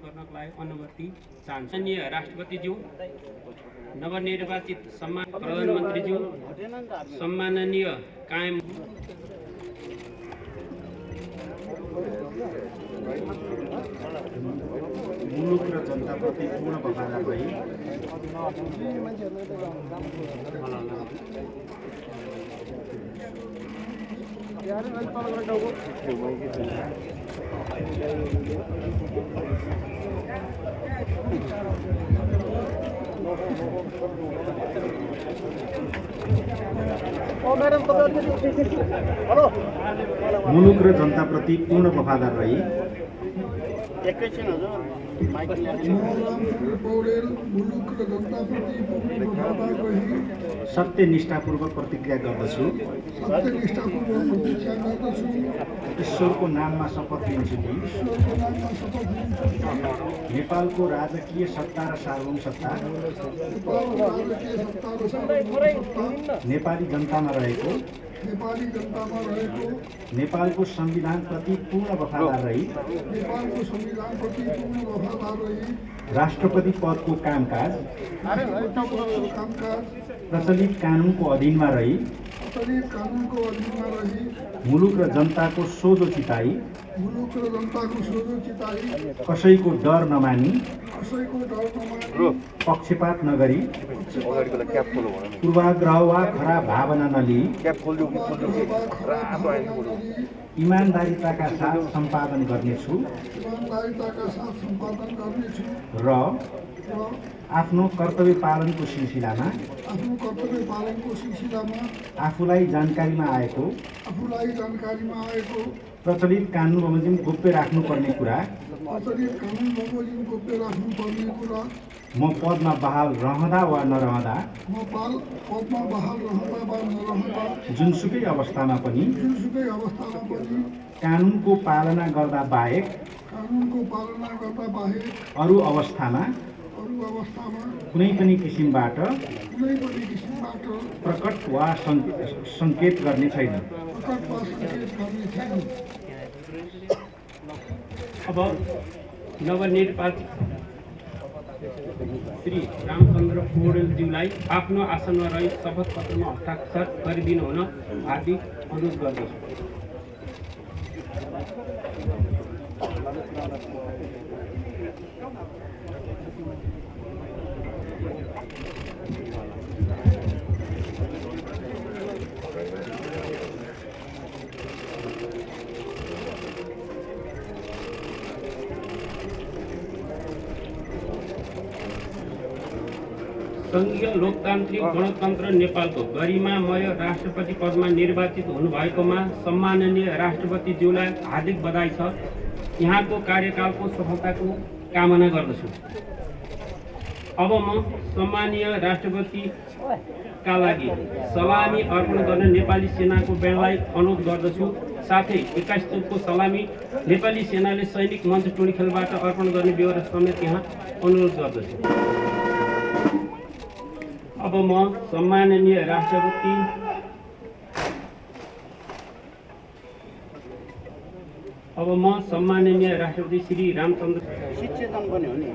गर्नको लागि अनुमति चाहन्छु। माननीय राष्ट्रपतिज्यू, नवनिर्वाचित सम्मान प्रधानमन्त्रीज्यू, सम्माननीय कायम मुलुक र जनताप्रति पूर्ण वफादार रही मुलुक र जनताप्रति पूर्ण वफादार रही सत्यनिष्ठापूर्वक प्रतिज्ञा गर्दछु। ईश्वरको नाममा शपथ लिन्छु कि नेपालको राजकीय सत्ता र सार्वभौमसत्ता नेपाली जनतामा रहेको नेपालको संविधानप्रति पूर्ण वफादार रही राष्ट्रपति पदको कामकाज प्रचलित कानुनको अधीनमा रही मुलुक र जनताको सोझो चिताई कसैको डर नमानी पक्षपात नगरी पूर्वाग्रह वा खराब भावना नलिई इमानदारीताका साथ सम्पादन गर्नेछु र आफ्नो कर्तव्य पालनको सिलसिलामा आफूलाई जानकारीमा आएको प्रचलित कानुन बमोजिम गोप्य राख्नुपर्ने कुरा म पदमा बहाल रहँदा वा नरहँदा जुनसुकै अवस्थामा पनि कानुनको पालना गर्दा बाहेक अरू अवस्थामा कुनै पनि किसिमबाट प्रकट वा संकेत गर्ने छैन। अब नवनिर्वाचित श्री रामचन्द्र पौडेलज्यूलाई आफ्नो आसनमा रही शपथ पत्रमा हस्ताक्षर गरिदिनु हुन हार्दिक अनुरोध गर्दछु। संघीय लोकतान्त्रिक गणतन्त्र नेपालको गरिमामय राष्ट्रपति पदमा निर्वाचित हुनुभएकोमा सम्माननीय राष्ट्रपतिज्यूलाई हार्दिक बधाई छ। यहाँको कार्यकालको सफलताको कामना गर्दछु। अब म सम्माननीय राष्ट्रपतिका लागि सलामी अर्पण गर्न नेपाली सेनाको ब्यान्डलाई अनुरोध गर्दछु। साथै 21 तोपको सलामी नेपाली सेनाले सैनिक मञ्च टोलीखेलबाट अर्पण गर्ने व्यवस्था समेत यहाँ अनुरोध गर्दछु। अब म सम्माननीय राष्ट्रपति श्री रामचन्द्र शिक्षेतन पनि हो नि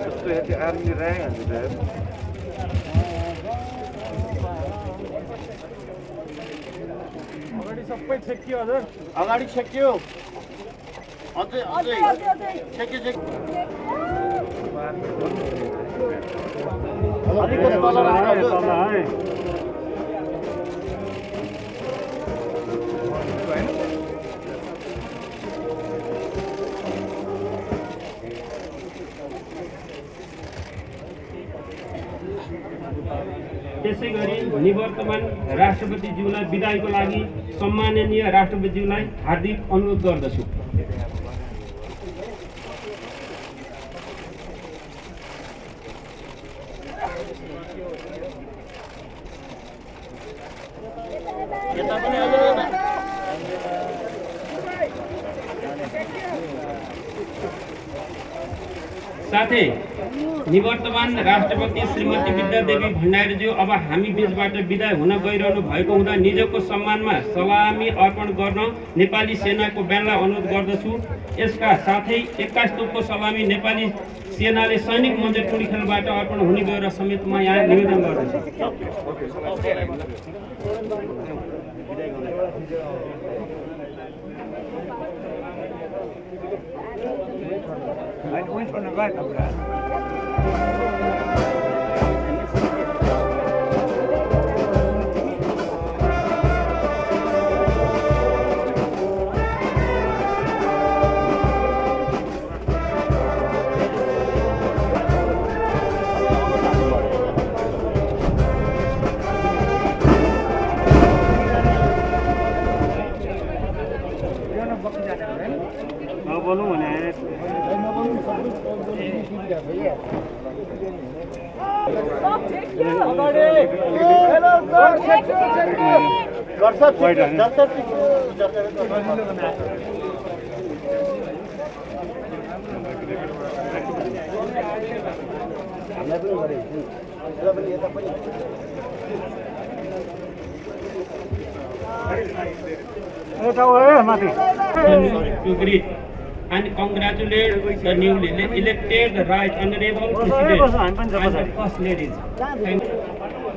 जस्तो यति आर्मी र्याङ्क हान्छ सबै छेकियो हजुर अगाडि छेकियो अझै छेकियो अलिकति तल त्यसैगरी निवर्तमान राष्ट्रपतिज्यूलाई बिदाईको लागि सम्माननीय राष्ट्रपतिज्यूलाई हार्दिक अनुरोध गर्दछु। साथै निवर्तमान राष्ट्रपति श्रीमती विद्यादेवी भण्डारीज्यू अब हामी बीचबाट विदाय हुन गइरहनु भएको हुँदा निजको सम्मानमा सलामी अर्पण गर्न नेपाली सेनाको ब्यान्डलाई अनुरोध गर्दछु। यसका साथै 21 तोपको सलामी नेपाली सेनाले सैनिक मन्दिर टुँडीखेलबाट अर्पण हुने गरेर समेत म यहाँ निवेदन गर्दछु। To greet and congratulate the newly elected Right Honorable President and the First Ladies. Thank you.